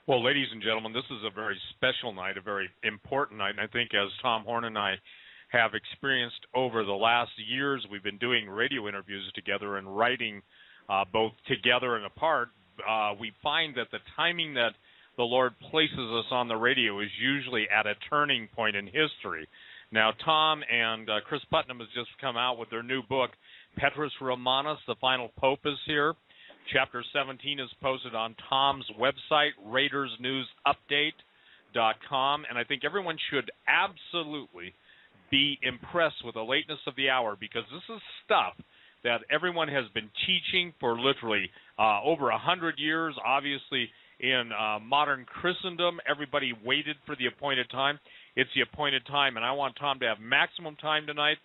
Well, ladies and gentlemen, this is a very special night, a very important night, and I think as Tom Horn and I have experienced over the last years, we've been doing radio interviews together and writing both together and apart. We find that the timing that the Lord places us on the radio is usually at a turning point in history. Now, Tom and Chris Putnam has just come out with their new book, Petrus Romanus, The Final Pope is Here. Chapter 17 is posted on Tom's website, RaidersNewsUpdate.com, and I think everyone should absolutely be impressed with the lateness of the hour, because this is stuff that everyone has been teaching for literally over 100 years. Obviously, in modern Christendom, everybody waited for the appointed time. It's the appointed time, and I want Tom to have maximum time tonight.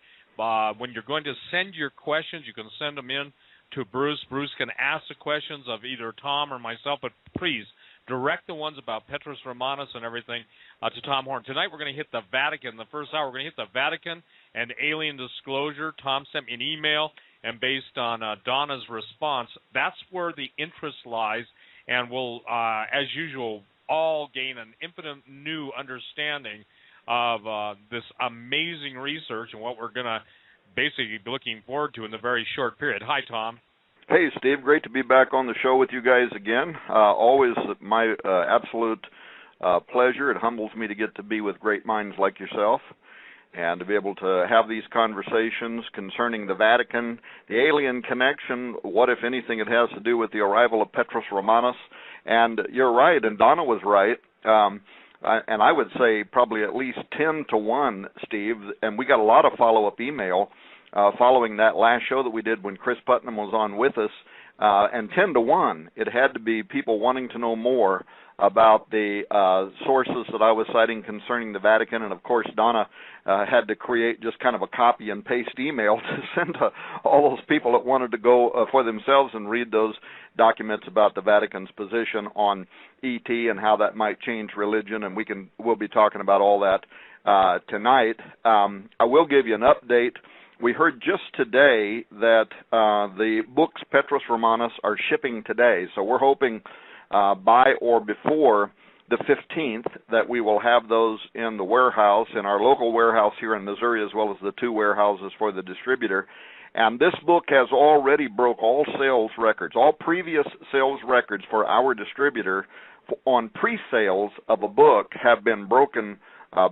When you're going to send your questions, you can send them in to Bruce. Bruce can ask the questions of either Tom or myself, but please direct the ones about Petrus Romanus and everything to Tom Horn. Tonight we're going to hit the Vatican. The first hour we're going to hit the Vatican and alien disclosure. Tom sent me an email, and based on Donna's response, that's where the interest lies, and we'll, as usual, all gain an infinite new understanding of this amazing research and what we're going to basically looking forward to in the very short period. Hi, Tom. Hey, Steve. Great to be back on the show with you guys again. Always my absolute pleasure. It humbles me to get to be with great minds like yourself and to be able to have these conversations concerning the Vatican, the alien connection, what, if anything, it has to do with the arrival of Petrus Romanus. And you're right, and Donna was right. And I would say probably at least 10 to 1, Steve, and we got a lot of follow-up email following that last show that we did when Chris Putnam was on with us, and 10 to 1, it had to be people wanting to know more about the sources that I was citing concerning the Vatican, and of course Donna had to create just kind of a copy and paste email to send to all those people that wanted to go for themselves and read those documents about the Vatican's position on ET and how that might change religion, and we'll be talking about all that tonight. I will give you an update. We heard just today that the books Petrus Romanus are shipping today, so we're hoping by or before the 15th that we will have those in the warehouse, in our local warehouse here in Missouri, as well as the 2 warehouses for the distributor. And this book has already broke all sales records, all previous sales records for our distributor on pre-sales of a book have been broken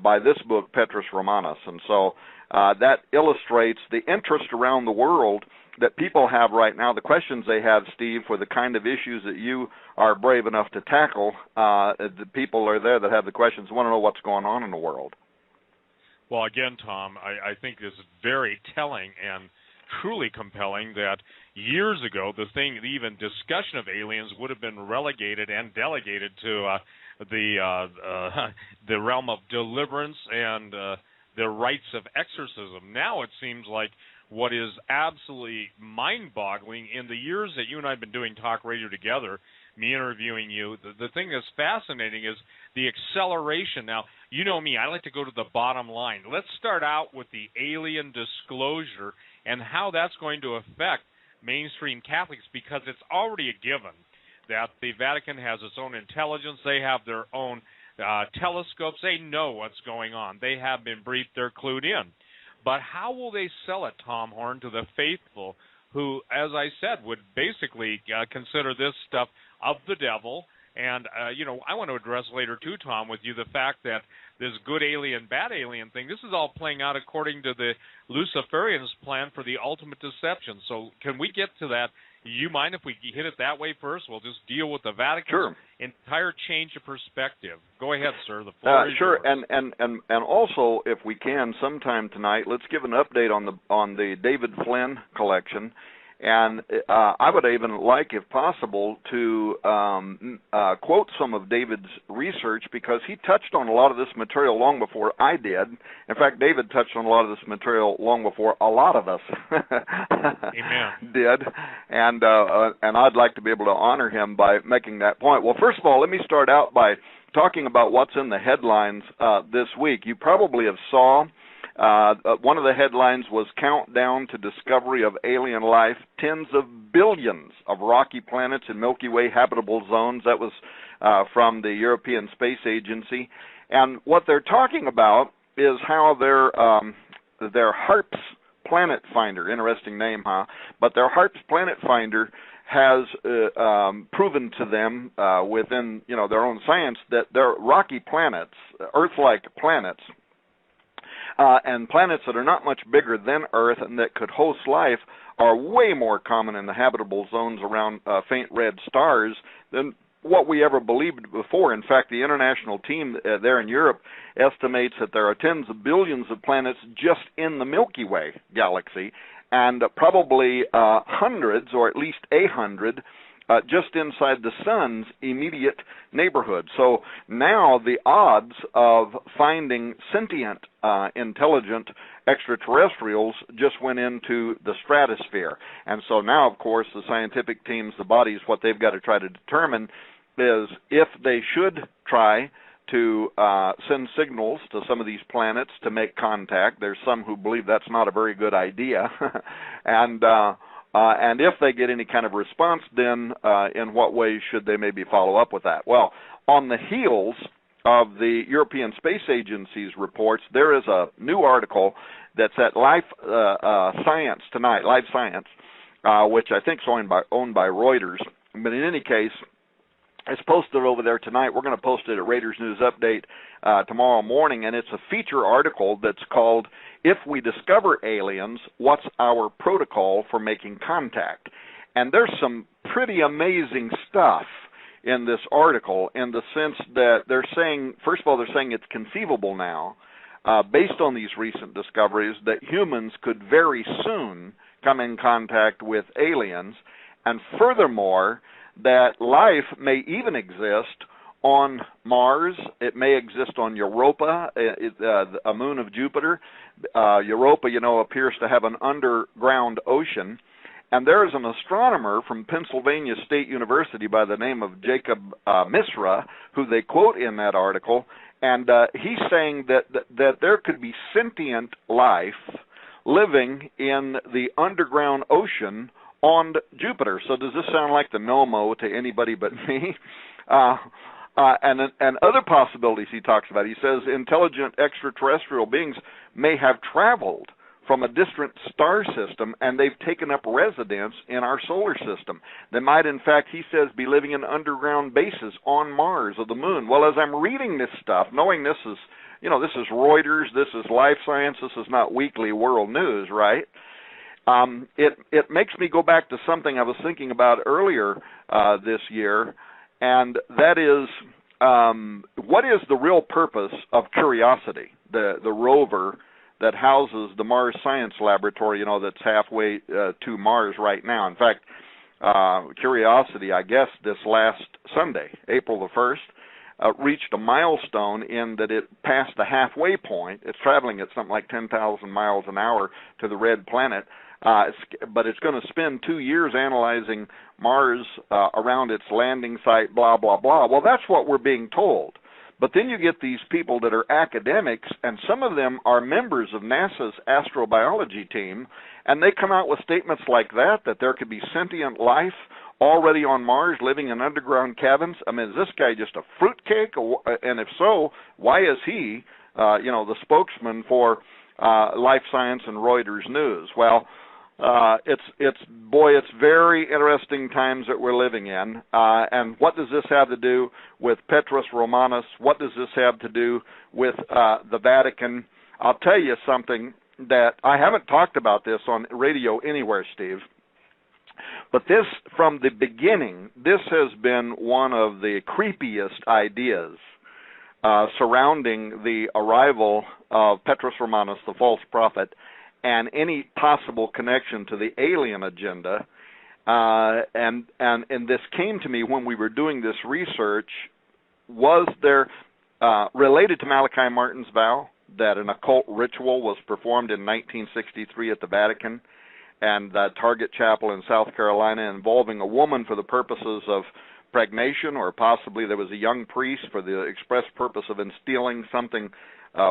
by this book, Petrus Romanus. And so that illustrates the interest around the world that people have right now, the questions they have, Steve, for the kind of issues that you are brave enough to tackle. The people are there that have the questions, want to know what's going on in the world. Well, again, Tom, I think this is very telling and truly compelling that years ago, even discussion of aliens would have been relegated and delegated to the realm of deliverance and the rites of exorcism. Now it seems like what is absolutely mind-boggling in the years that you and I have been doing talk radio together, me interviewing you, the thing that's fascinating is the acceleration. Now, you know me, I like to go to the bottom line. Let's start out with the alien disclosure and how that's going to affect mainstream Catholics, because it's already a given that the Vatican has its own intelligence. They have their own telescopes. They know what's going on. They have been briefed. They're clued in. But how will they sell it, Tom Horn, to the faithful who, as I said, would basically consider this stuff of the devil? And, I want to address later, too, Tom, with you the fact that this good alien, bad alien thing, this is all playing out according to the Luciferians' plan for the ultimate deception. So can we get to that? You mind if we hit it that way first? We'll just deal with the Vatican's entire change of perspective. Go ahead, sir. The floor is yours. And also, if we can, sometime tonight, let's give an update on the David Flynn collection. And I would even like, if possible, to quote some of David's research, because he touched on a lot of this material long before I did. In fact, David touched on a lot of this material long before a lot of us did. And I'd like to be able to honor him by making that point. Well, first of all, let me start out by talking about what's in the headlines this week. You probably have saw one of the headlines was Countdown to Discovery of Alien Life, Tens of Billions of Rocky Planets in Milky Way Habitable Zones. That was from the European Space Agency. And what they're talking about is how their HARPS Planet Finder, interesting name, huh? But their HARPS Planet Finder has proven to them within their own science that they're rocky planets, Earth-like planets, and planets that are not much bigger than Earth and that could host life are way more common in the habitable zones around faint red stars than what we ever believed before. In fact, the international team there in Europe estimates that there are tens of billions of planets just in the Milky Way galaxy, and probably hundreds, or at least 100, just inside the sun's immediate neighborhood. So now the odds of finding sentient, intelligent extraterrestrials just went into the stratosphere. And so now, of course, the scientific teams, the bodies, what they've got to try to determine is if they should try to send signals to some of these planets to make contact. There's some who believe that's not a very good idea. And if they get any kind of response, then in what ways should they maybe follow up with that? Well, on the heels of the European Space Agency's reports, there is a new article that's at Life Science tonight, Life Science, which I think is owned by Reuters. But in any case, it's posted over there tonight. We're going to post it at Raiders News Update tomorrow morning, and it's a feature article that's called "If We Discover Aliens, What's Our Protocol for Making Contact?" And there's some pretty amazing stuff in this article, in the sense that they're saying, first of all, they're saying it's conceivable now, based on these recent discoveries, that humans could very soon come in contact with aliens, and furthermore, that life may even exist on Mars. It may exist on Europa, a moon of Jupiter. Europa, appears to have an underground ocean. And there is an astronomer from Pennsylvania State University by the name of Jacob Misra, who they quote in that article, and he's saying that there could be sentient life living in the underground ocean on Jupiter. So does this sound like the no-mo to anybody but me? And other possibilities he talks about. He says intelligent extraterrestrial beings may have traveled from a distant star system, and they've taken up residence in our solar system. They might, in fact, he says, be living in underground bases on Mars or the moon. Well, as I'm reading this stuff, knowing this is, this is Reuters, this is Life Science, this is not Weekly World News, right? It makes me go back to something I was thinking about earlier this year, and that is, what is the real purpose of Curiosity, the rover that houses the Mars Science Laboratory, that's halfway to Mars right now? In fact, Curiosity, I guess this last Sunday, April the 1st, reached a milestone in that it passed the halfway point. It's traveling at something like 10,000 miles an hour to the red planet. But it's going to spend 2 years analyzing Mars around its landing site, blah, blah, blah. Well, that's what we're being told. But then you get these people that are academics, and some of them are members of NASA's astrobiology team, and they come out with statements like that there could be sentient life already on Mars living in underground cabins. I mean, is this guy just a fruitcake? And if so, why is he, the spokesman for Life Science and Reuters News? Well, it's very interesting times that we're living in. And what does this have to do with Petrus Romanus? What does this have to do with the Vatican? I'll tell you something that I haven't talked about this on radio anywhere, Steve. But this, from the beginning, this has been one of the creepiest ideas surrounding the arrival of Petrus Romanus, the false prophet, and any possible connection to the alien agenda. And this came to me when we were doing this research. Was there, related to Malachi Martin's vow, that an occult ritual was performed in 1963 at the Vatican and the Target Chapel in South Carolina involving a woman for the purposes of pregnation, or possibly there was a young priest for the express purpose of instilling something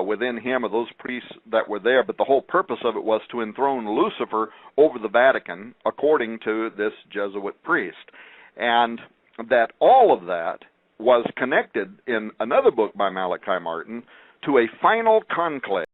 within him or those priests that were there, but the whole purpose of it was to enthrone Lucifer over the Vatican, according to this Jesuit priest. And that all of that was connected in another book by Malachi Martin to a final conclave.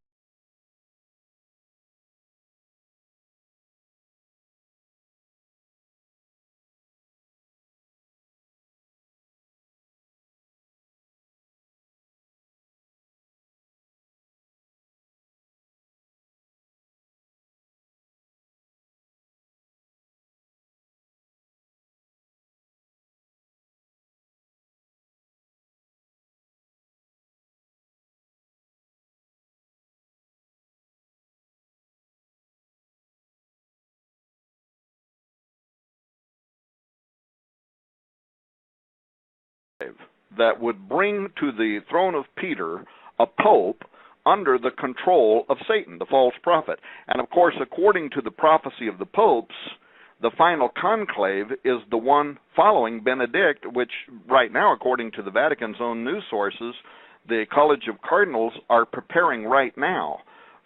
That would bring to the throne of Peter a pope under the control of Satan, the false prophet. And of course, according to the prophecy of the popes, the final conclave is the one following Benedict, which right now, according to the Vatican's own news sources, the College of Cardinals are preparing right now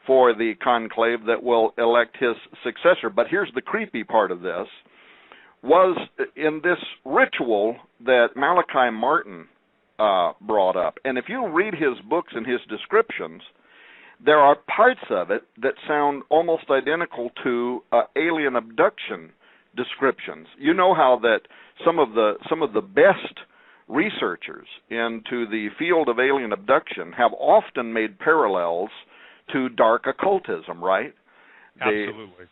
for the conclave that will elect his successor. But here's the creepy part of this. Was in this ritual that Malachi Martin brought up. And if you read his books and his descriptions, there are parts of it that sound almost identical to alien abduction descriptions. You know how that some of the best researchers into the field of alien abduction have often made parallels to dark occultism, right? Absolutely.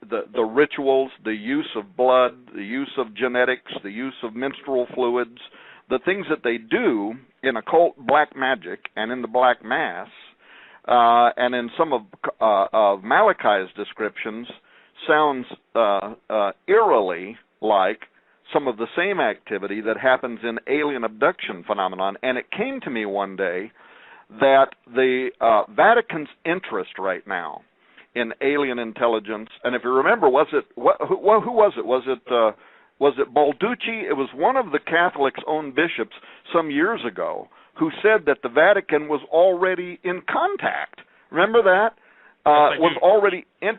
The rituals, the use of blood, the use of genetics, the use of menstrual fluids, the things that they do in occult black magic and in the black mass, and in some of Malachi's descriptions, sounds eerily like some of the same activity that happens in alien abduction phenomenon. And it came to me one day that the Vatican's interest right now in alien intelligence, and if you remember, who was it? Was it Balducci? It was one of the Catholics' own bishops some years ago who said that the Vatican was already in contact. Remember that? Yes,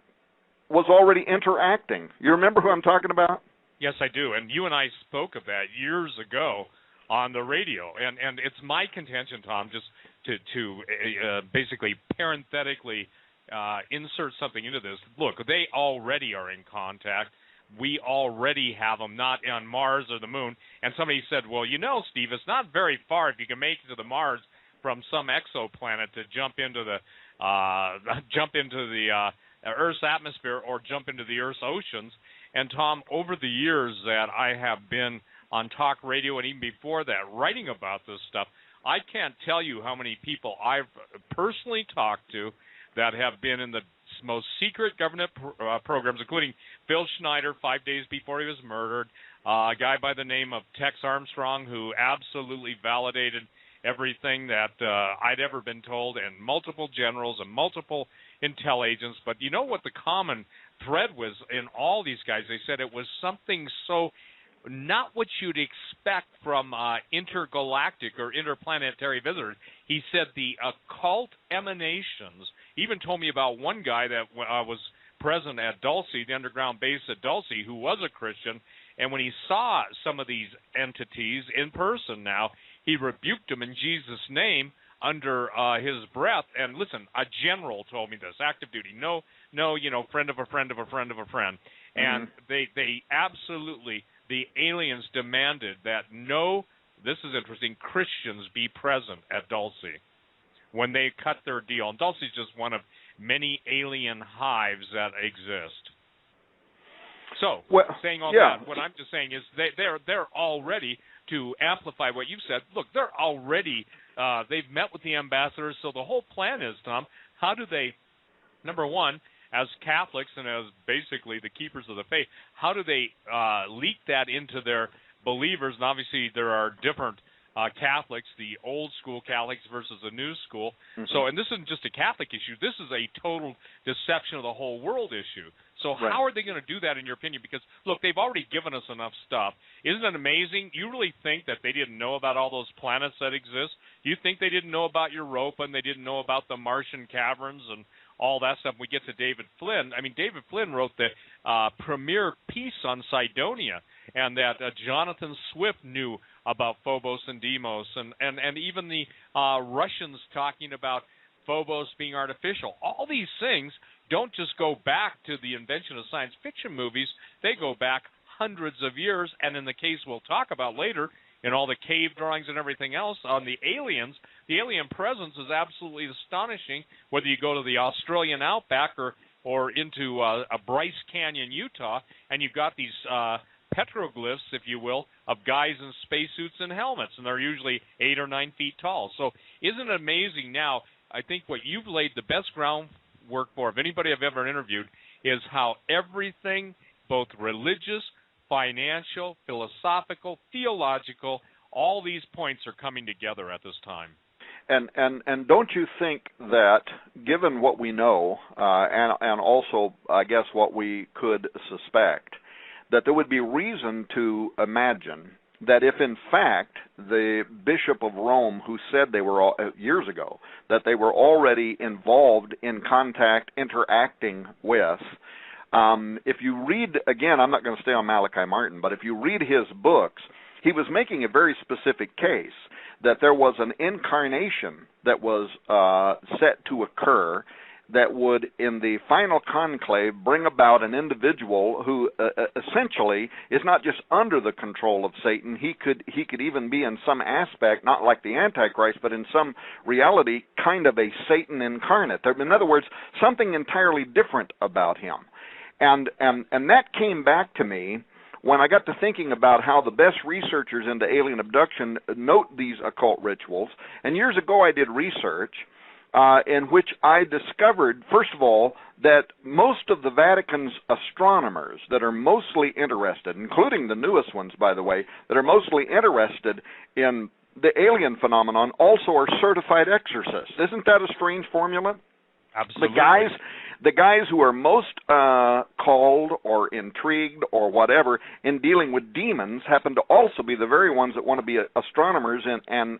was already interacting. You remember who I'm talking about? Yes, I do. And you and I spoke of that years ago on the radio. And it's my contention, Tom, just to basically parenthetically insert something into this. Look, they already are in contact. We already have them, not on Mars or the moon. And somebody said, well, you know, Steve, it's not very far if you can make it to the Mars from some exoplanet to jump into the Earth's atmosphere or jump into the Earth's oceans. And Tom, over the years that I have been on talk radio and even before that writing about this stuff, I can't tell you how many people I've personally talked to that have been in the most secret government programs, including Phil Schneider 5 days before he was murdered, a guy by the name of Tex Armstrong who absolutely validated everything that I'd ever been told, and multiple generals and multiple intel agents. But you know what the common thread was in all these guys? They said it was something so not what you'd expect from intergalactic or interplanetary visitors. He said the occult emanations. He even told me about one guy that was present at Dulce, the underground base at Dulce, who was a Christian, and when he saw some of these entities in person now, he rebuked them in Jesus' name under his breath. And listen, a general told me this, active duty, no, you know, friend of a friend of a friend of a friend. And they absolutely, the aliens demanded that no, this is interesting, Christians be present at Dulce when they cut their deal. And Dulce is just one of many alien hives that exist. So, saying all that, what I'm just saying is they're all ready to amplify what you've said. Look, they're already, they've met with the ambassadors, so the whole plan is, Tom, how do they, number one, as Catholics and as basically the keepers of the faith, how do they leak that into their believers? And obviously there are different Catholics, the old school Catholics versus the new school. So, and this isn't just a Catholic issue. This is a total deception of the whole world issue. So how are they going to do that, in your opinion? Because, look, they've already given us enough stuff. Isn't it amazing? You really think that they didn't know about all those planets that exist? You think they didn't know about Europa and they didn't know about the Martian caverns and all that stuff? We get to David Flynn. I mean, David Flynn wrote the premier piece on Cydonia, and that Jonathan Swift knew about Phobos and Deimos, and even the Russians talking about Phobos being artificial. All these things don't just go back to the invention of science fiction movies. They go back hundreds of years, and in the case we'll talk about later, in all the cave drawings and everything else on the aliens, the alien presence is absolutely astonishing, whether you go to the Australian outback or into a Bryce Canyon, Utah, and you've got these petroglyphs, if you will, of guys in spacesuits and helmets, and they're usually 8 or 9 feet tall. So isn't it amazing now? I think what you've laid the best groundwork for, of anybody I've ever interviewed, is how everything, both religious, financial, philosophical, theological, all these points are coming together at this time. And don't you think that, given what we know, and also, I guess, what we could suspect, that there would be reason to imagine that if, in fact, the Bishop of Rome, who said they were years ago, that they were already involved in contact, interacting with, if you read, again, I'm not going to stay on Malachi Martin, but if you read his books, he was making a very specific case that there was an incarnation that was set to occur that would, in the final conclave, bring about an individual who essentially is not just under the control of Satan. He could even be, in some aspect, not like the Antichrist, but in some reality, kind of a Satan incarnate. In other words, something entirely different about him. And that came back to me when I got to thinking about how the best researchers into alien abduction note these occult rituals. And years ago I did research in which I discovered, first of all, that most of the Vatican's astronomers that are mostly interested, including the newest ones, by the way, that are mostly interested in the alien phenomenon, also are certified exorcists. Isn't that a strange formula? Absolutely. The guys who are most called or intrigued or whatever in dealing with demons happen to also be the very ones that want to be astronomers and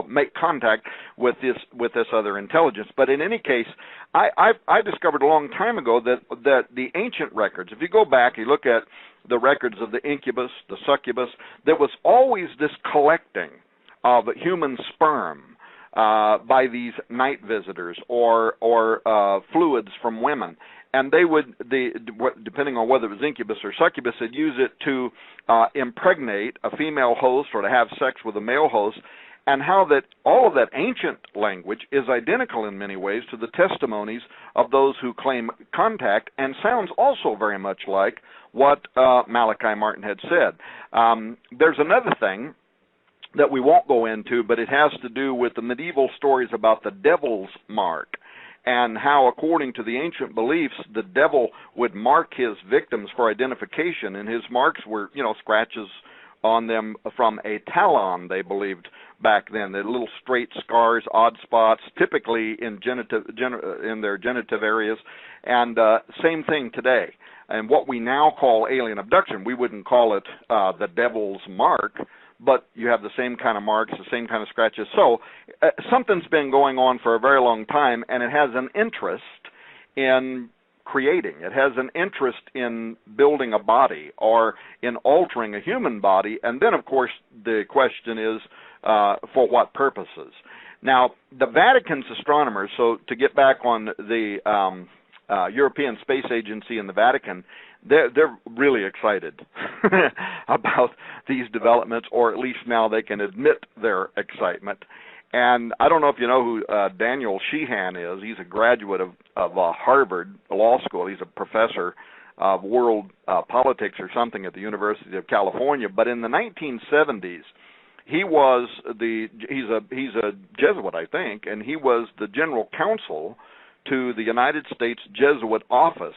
make contact with this other intelligence. But in any case, I discovered a long time ago that the ancient records, if you go back, you look at the records of the incubus, the succubus, there was always this collecting of human sperm by these night visitors or fluids from women, and they would, depending on whether it was incubus or succubus, they'd use it to impregnate a female host or to have sex with a male host, and how that all of that ancient language is identical in many ways to the testimonies of those who claim contact, and sounds also very much like what Malachi Martin had said. There's another thing that we won't go into, but it has to do with the medieval stories about the devil's mark, and how, according to the ancient beliefs, the devil would mark his victims for identification, and his marks were, scratches on them from a talon, they believed back then. The little straight scars, odd spots, typically in in their genitive areas, and same thing today. And what we now call alien abduction, we wouldn't call it the devil's mark, but you have the same kind of marks, the same kind of scratches. So something's been going on for a very long time, and it has an interest in creating. It has an interest in building a body or in altering a human body. And then, of course, the question is, for what purposes? Now, the Vatican's astronomers, so to get back on the European Space Agency and the Vatican, they're really excited about these developments, or at least now they can admit their excitement. And I don't know if you know who Daniel Sheehan is. He's a graduate of Harvard Law School. He's a professor of world politics or something at the University of California. But in the 1970s, he's a Jesuit, I think, and he was the general counsel to the United States Jesuit Office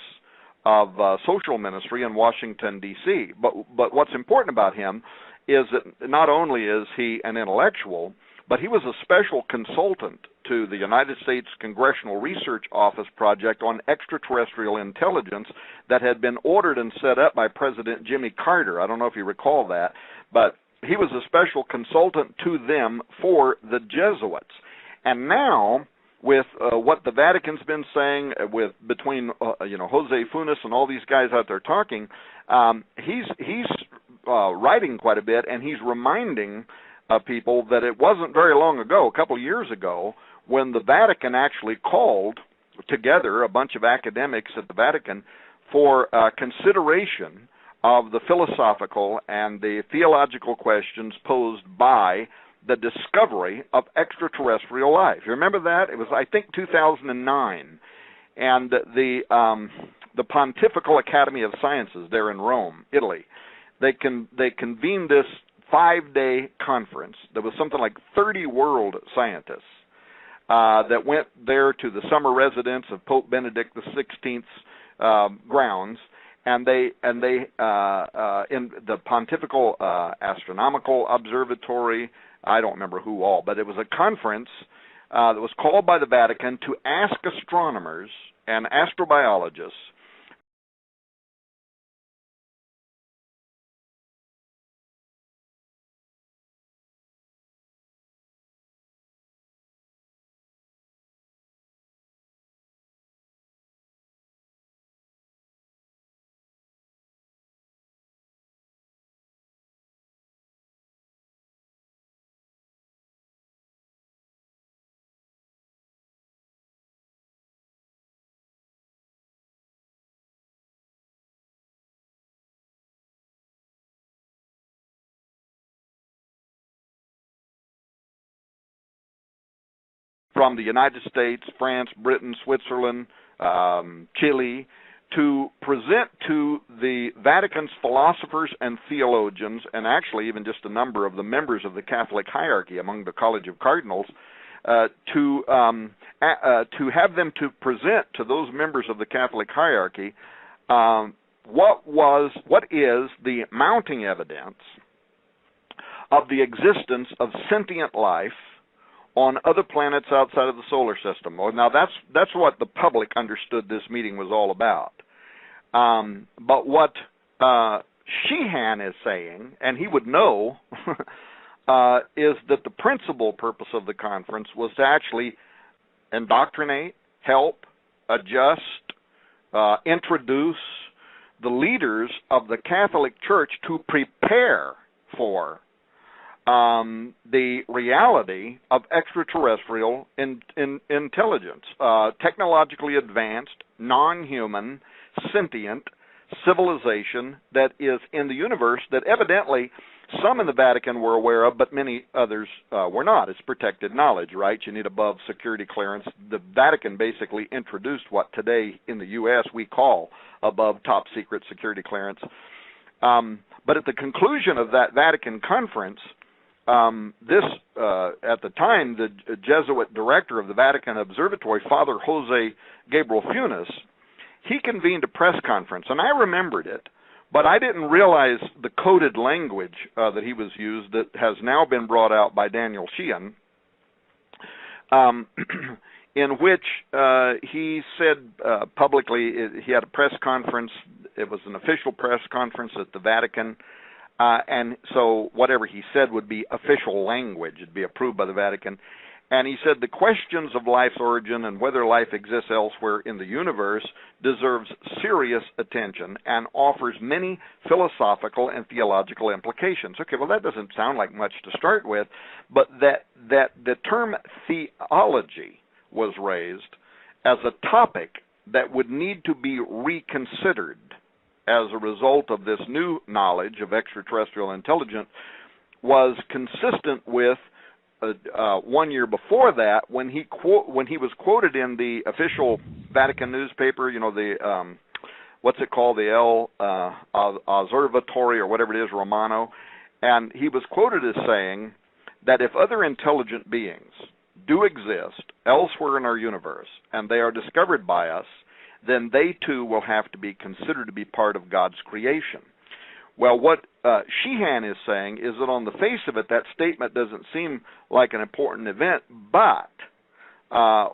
of Social Ministry in Washington, D.C. But what's important about him is that not only is he an intellectual, but he was a special consultant to the United States Congressional Research Office project on extraterrestrial intelligence that had been ordered and set up by President Jimmy Carter. I don't know if you recall that, but he was a special consultant to them for the Jesuits. And now, with what the Vatican's been saying, between Jose Funes and all these guys out there talking, he's writing quite a bit, and he's reminding people that it wasn't very long ago, a couple of years ago, when the Vatican actually called together a bunch of academics at the Vatican for consideration of the philosophical and the theological questions posed by the discovery of extraterrestrial life. You remember that? It was, I think, 2009, and the Pontifical Academy of Sciences there in Rome, Italy, they convened this 5-day conference. There was something like 30 world scientists that went there to the summer residence of Pope Benedict XVI's grounds, and they in the Pontifical Astronomical Observatory. I don't remember who all, but it was a conference that was called by the Vatican to ask astronomers and astrobiologists from the United States, France, Britain, Switzerland, Chile, to present to the Vatican's philosophers and theologians, and actually even just a number of the members of the Catholic hierarchy among the College of Cardinals, to have them to present to those members of the Catholic hierarchy what is the mounting evidence of the existence of sentient life on other planets outside of the solar system. Well, now that's what the public understood this meeting was all about. But what Sheehan is saying, and he would know, is that the principal purpose of the conference was to actually indoctrinate, help, adjust, introduce the leaders of the Catholic Church to prepare for the reality of extraterrestrial intelligence, technologically advanced, non-human, sentient civilization that is in the universe that evidently some in the Vatican were aware of, but many others were not. It's protected knowledge, right? You need above security clearance. The Vatican basically introduced what today in the U.S. we call above top secret security clearance. But at the conclusion of that Vatican conference, at the time, the Jesuit director of the Vatican Observatory, Father Jose Gabriel Funes, he convened a press conference, and I remembered it, but I didn't realize the coded language that he was used that has now been brought out by Daniel Sheehan, in which he said publicly, he had a press conference. It was an official press conference at the Vatican, and so whatever he said would be official language. It'd be approved by the Vatican. And he said the questions of life's origin and whether life exists elsewhere in the universe deserves serious attention and offers many philosophical and theological implications. Okay, well, that doesn't sound like much to start with, but that the term theology was raised as a topic that would need to be reconsidered as a result of this new knowledge of extraterrestrial intelligence was consistent with 1 year before that, when he was quoted in the official Vatican newspaper, you know, the what's it called, the El Osservatore or whatever it is, Romano, and he was quoted as saying that if other intelligent beings do exist elsewhere in our universe and they are discovered by us, then they too will have to be considered to be part of God's creation. Well, what Sheehan is saying is that on the face of it, that statement doesn't seem like an important event, but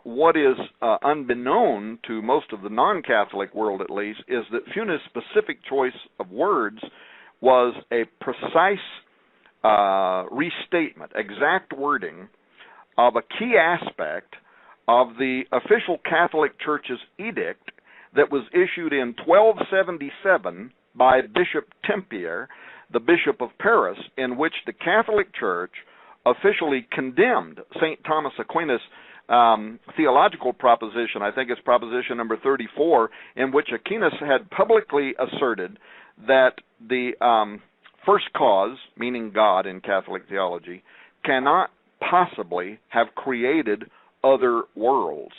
what is unbeknown to most of the non-Catholic world, at least, is that Funes' specific choice of words was a precise restatement, exact wording of a key aspect of the official Catholic Church's edict that was issued in 1277 by Bishop Tempier the Bishop of Paris, in which the Catholic Church officially condemned St. Thomas Aquinas' theological proposition. I think it's proposition number 34, in which Aquinas had publicly asserted that the first cause, meaning God in Catholic theology, cannot possibly have created other worlds.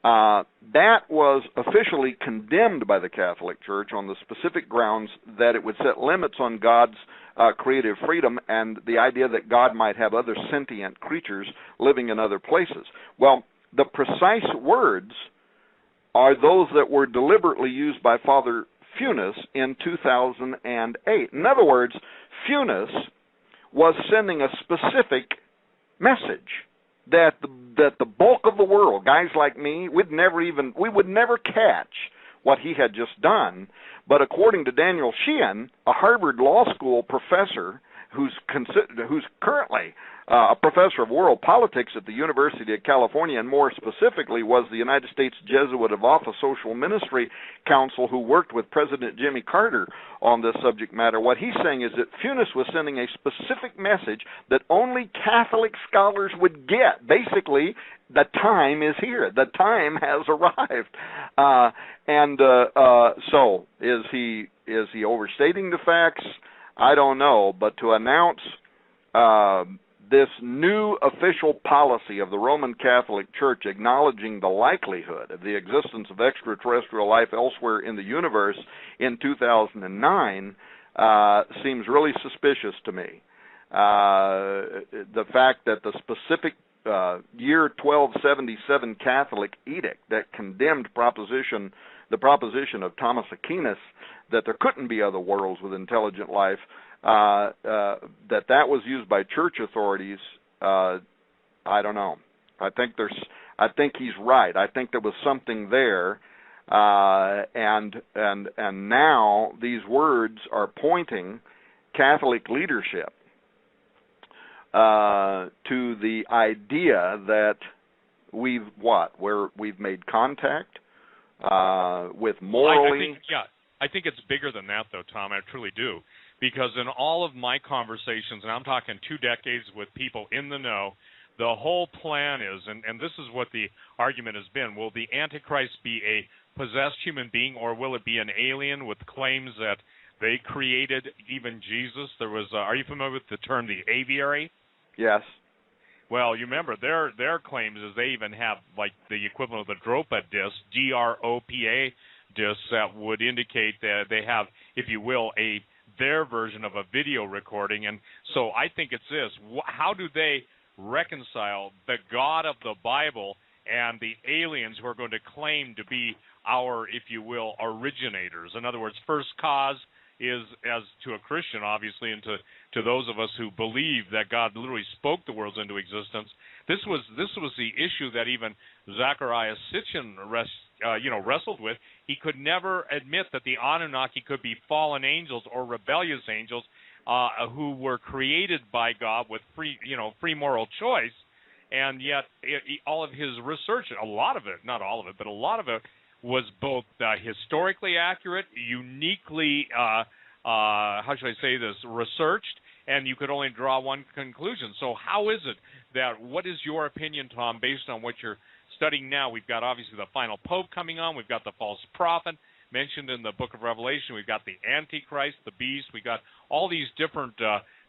That was officially condemned by the Catholic Church on the specific grounds that it would set limits on God's creative freedom and the idea that God might have other sentient creatures living in other places. Well, the precise words are those that were deliberately used by Father Funes in 2008. In other words, Funes was sending a specific message that the bulk of the world, guys like me, we would never catch what he had just done. But according to Daniel Sheehan, a Harvard Law School professor who's currently a professor of world politics at the University of California, and more specifically was the United States Jesuit of Office Social Ministry Council who worked with President Jimmy Carter on this subject matter. What he's saying is that Funes was sending a specific message that only Catholic scholars would get. Basically, the time is here. The time has arrived. So is he overstating the facts? I don't know. But to announce this new official policy of the Roman Catholic Church acknowledging the likelihood of the existence of extraterrestrial life elsewhere in the universe in 2009 seems really suspicious to me. The fact that the specific year 1277 Catholic edict that condemned the proposition of Thomas Aquinas that there couldn't be other worlds with intelligent life, that was used by church authorities, I don't know. I think he's right. I think there was something there, and now these words are pointing Catholic leadership to the idea that we've made contact with morally. I think it's bigger than that, though, Tom. I truly do. Because in all of my conversations, and I'm talking 2 decades with people in the know, the whole plan is, and this is what the argument has been, will the Antichrist be a possessed human being, or will it be an alien with claims that they created even Jesus? There was, are you familiar with the term the aviary? Yes. Well, you remember their claims is they even have like the equivalent of the DROPA disc, DROPA discs, that would indicate that they have, if you will, their version of a video recording. And so I think it's this: how do they reconcile the God of the Bible and the aliens who are going to claim to be our, if you will, originators? In other words, first cause is, as to a Christian, obviously, and to those of us who believe that God literally spoke the worlds into existence, this was the issue that even Zacharias Sitchin wrestled with. He could never admit that the Anunnaki could be fallen angels or rebellious angels who were created by God with free moral choice, and yet all of his research, a lot of it, not all of it, but a lot of it, was both historically accurate, uniquely, how should I say this, researched, and you could only draw one conclusion. So how is it that, what is your opinion, Tom, based on what you're studying now? We've got obviously the final pope coming on. We've got the false prophet mentioned in the book of Revelation. We've got the Antichrist, the beast. We've got all these different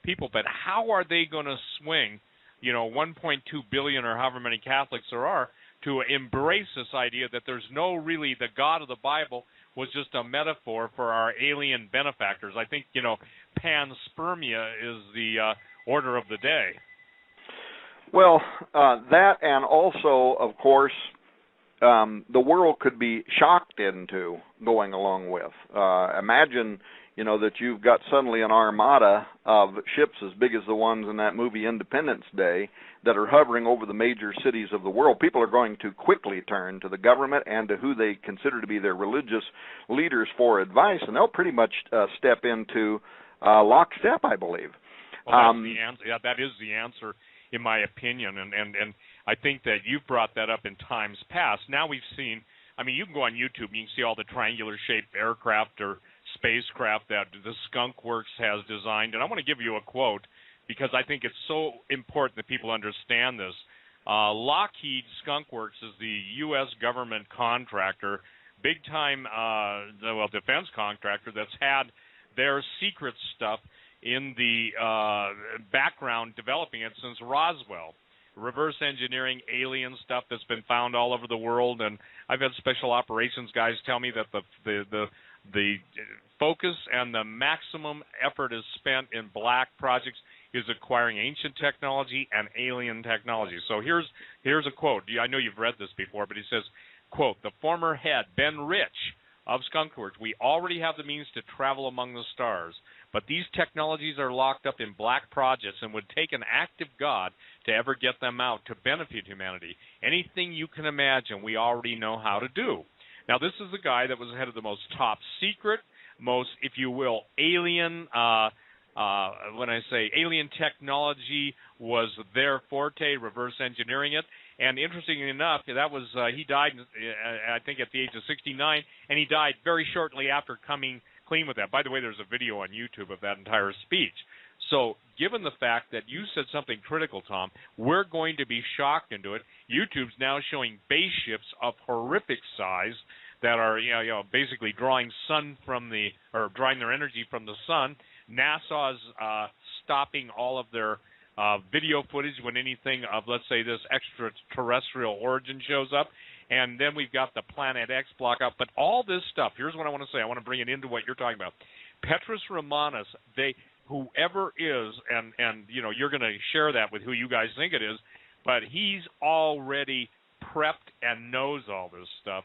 people. But how are they going to swing, 1.2 billion or however many Catholics there are, to embrace this idea that there's no really, the God of the Bible was just a metaphor for our alien benefactors? I think, panspermia is the order of the day. Well, that, and also, of course, the world could be shocked into going along with. Imagine, that you've got suddenly an armada of ships as big as the ones in that movie Independence Day that are hovering over the major cities of the world. People are going to quickly turn to the government and to who they consider to be their religious leaders for advice, and they'll pretty much step into lockstep, I believe. Well, that's the answer. Yeah, that is the answer, in my opinion, and I think that you've brought that up in times past. Now we've seen, you can go on YouTube and you can see all the triangular-shaped aircraft or spacecraft that the Skunk Works has designed. And I want to give you a quote because I think it's so important that people understand this. Lockheed Skunk Works is the U.S. government contractor, big-time defense contractor that's had their secret stuff in the background developing it since Roswell. Reverse engineering alien stuff that's been found all over the world, and I've had special operations guys tell me that the focus and the maximum effort is spent in black projects is acquiring ancient technology and alien technology. So here's a quote. I know you've read this before, but he says, quote, "The former head, Ben Rich of Skunkworks, we already have the means to travel among the stars, but these technologies are locked up in black projects and would take an active God to ever get them out to benefit humanity. Anything you can imagine, we already know how to do." Now, this is the guy that was head of the most top secret, most, if you will, alien, when I say alien technology was their forte, reverse engineering it. And interestingly enough, that was he died, I think, at the age of 69, and he died very shortly after coming clean with that. By the way, there's a video on YouTube of that entire speech. So given the fact that you said something critical, Tom, we're going to be shocked into it. YouTube's now showing base ships of horrific size that are basically drawing drawing their energy from the sun. NASA's stopping all of their video footage when anything of, let's say, this extraterrestrial origin shows up. And then we've got the Planet X block up. But all this stuff, here's what I want to say. I want to bring it into what you're talking about. Petrus Romanus, whoever is, and you're going to share that with who you guys think it is, but he's already prepped and knows all this stuff.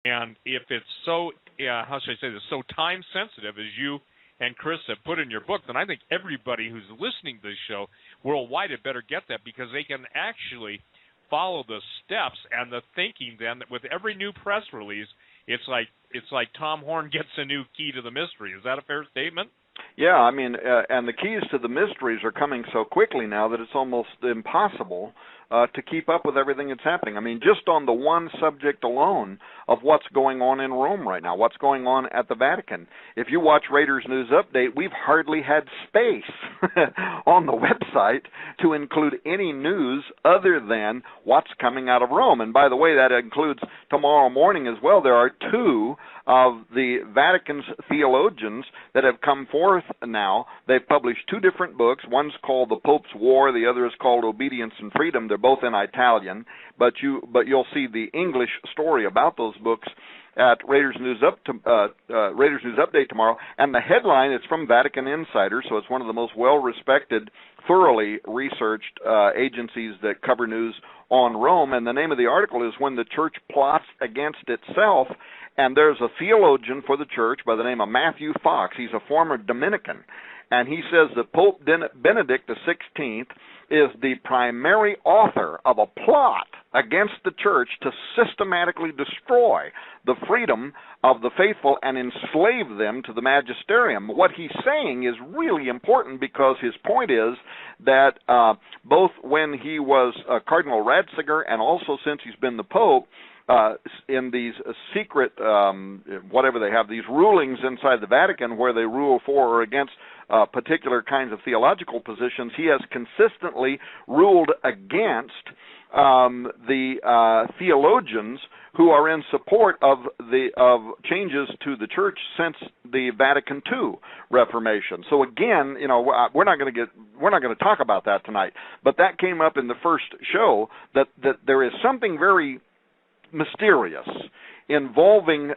And if it's so, how should I say this, so time sensitive as you and Chris have put in your book, then I think everybody who's listening to this show worldwide had better get that, because they can actually follow the steps and the thinking then that with every new press release, it's like Tom Horn gets a new key to the mystery. Is that a fair statement? Yeah, I mean, and the keys to the mysteries are coming so quickly now that it's almost impossible to keep up with everything that's happening. I mean, just on the one subject alone of what's going on in Rome right now, what's going on at the Vatican. If you watch Raiders News Update, we've hardly had space on the website to include any news other than what's coming out of Rome. And by the way, that includes tomorrow morning as well. There are two of the Vatican's theologians that have come forth now. They've published two different books. One's called The Pope's War. The other is called Obedience and Freedom. They're both in Italian, but you'll see the English story about those books at Raiders News Update tomorrow. And the headline is from Vatican Insider, so it's one of the most well-respected, thoroughly researched agencies that cover news on Rome. And the name of the article is "When the Church Plots Against Itself." And there's a theologian for the church by the name of Matthew Fox. He's a former Dominican. And he says that Pope Benedict XVI is the primary author of a plot against the church to systematically destroy the freedom of the faithful and enslave them to the magisterium. What he's saying is really important, because his point is that both when he was Cardinal Ratzinger and also since he's been the Pope, in these secret, whatever they have, these rulings inside the Vatican where they rule for or against particular kinds of theological positions, he has consistently ruled against the theologians who are in support of changes to the church since the Vatican II Reformation. So again, we're not going to talk about that tonight, but that came up in the first show, that there is something very mysterious involving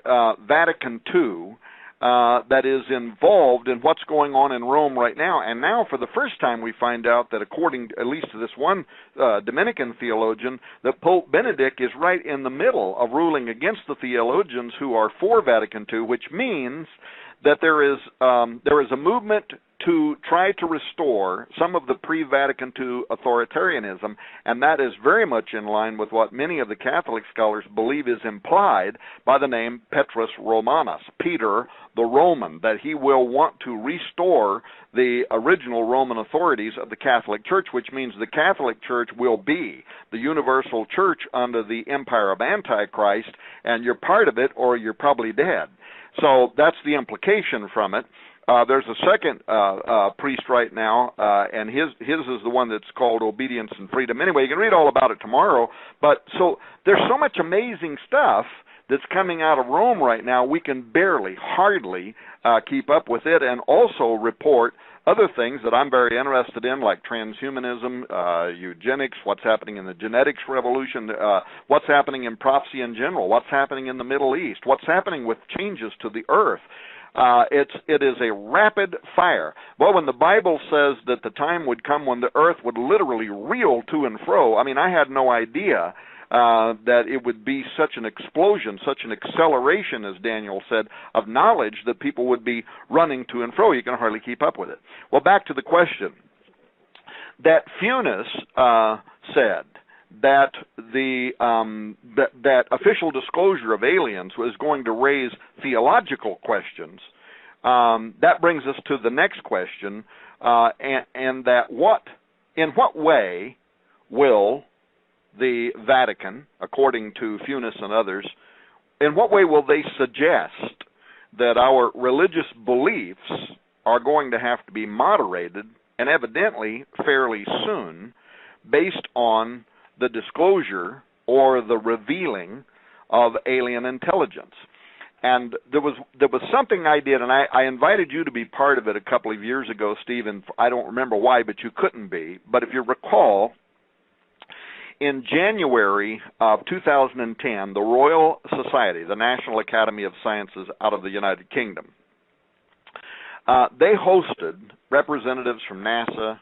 Vatican II that is involved in what's going on in Rome right now. And now, for the first time, we find out that, according at least to this one Dominican theologian, that Pope Benedict is right in the middle of ruling against the theologians who are for Vatican II, which means that there is a movement to try to restore some of the pre-Vatican II authoritarianism, and that is very much in line with what many of the Catholic scholars believe is implied by the name Petrus Romanus, Peter the Roman, that he will want to restore the original Roman authorities of the Catholic Church, which means the Catholic Church will be the universal church under the empire of Antichrist, and you're part of it or you're probably dead. So that's the implication from it. There's a second priest right now, and his is the one that's called Obedience and Freedom. Anyway, you can read all about it tomorrow. But so there's so much amazing stuff that's coming out of Rome right now, we can hardly keep up with it, and also report other things that I'm very interested in, like transhumanism, eugenics, what's happening in the genetics revolution, what's happening in prophecy in general, what's happening in the Middle East, what's happening with changes to the earth. It is a rapid fire. Well, when the Bible says that the time would come when the earth would literally reel to and fro, I mean, I had no idea that it would be such an explosion, such an acceleration, as Daniel said, of knowledge that people would be running to and fro. You can hardly keep up with it. Well, back to the question. That Funes said that that official disclosure of aliens was going to raise theological questions. That brings us to the next question, and that in what way will the Vatican, according to Funes and others, in what way will they suggest that our religious beliefs are going to have to be moderated, and evidently fairly soon, based on the disclosure or the revealing of alien intelligence? And there was something I did, and I invited you to be part of it a couple of years ago, Stephen. I don't remember why, but you couldn't be. But if you recall, in January of 2010, the Royal Society, the National Academy of Sciences out of the United Kingdom, they hosted representatives from NASA,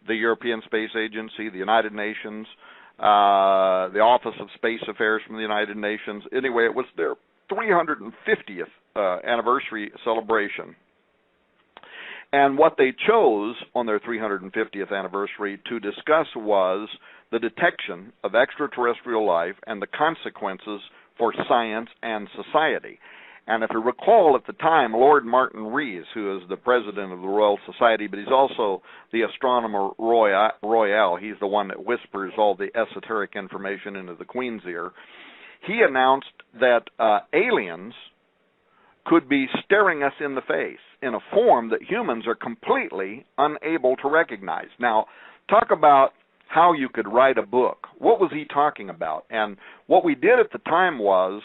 the European Space Agency, the United Nations, the Office of Space Affairs from the United Nations. Anyway, it was their 350th anniversary celebration. And what they chose on their 350th anniversary to discuss was the detection of extraterrestrial life and the consequences for science and society. And if you recall, at the time, Lord Martin Rees, who is the president of the Royal Society, but he's also the astronomer royal, he's the one that whispers all the esoteric information into the Queen's ear, he announced that aliens could be staring us in the face in a form that humans are completely unable to recognize. Now, talk about how you could write a book. What was he talking about? And what we did at the time was,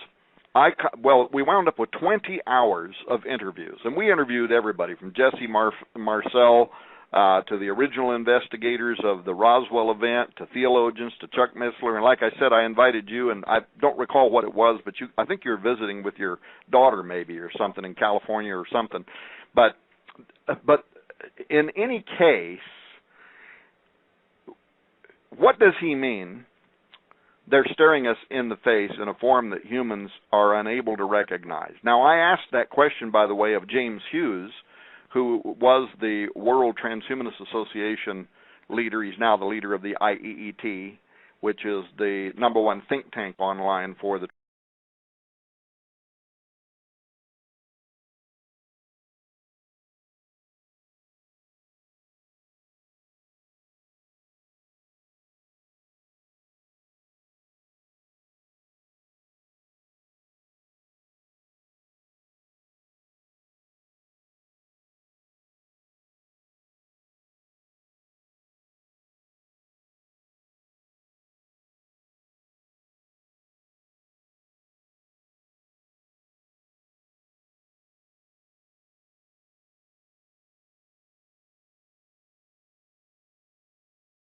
we wound up with 20 hours of interviews, and we interviewed everybody from Jesse Marcel to the original investigators of the Roswell event, to theologians, to Chuck Missler, and like I said, I invited you, and I don't recall what it was, but I think you were visiting with your daughter maybe or something in California or something. But in any case, what does he mean? They're staring us in the face in a form that humans are unable to recognize. Now, I asked that question, by the way, of James Hughes, who was the World Transhumanist Association leader. He's now the leader of the IEET, which is the #1 think tank online for the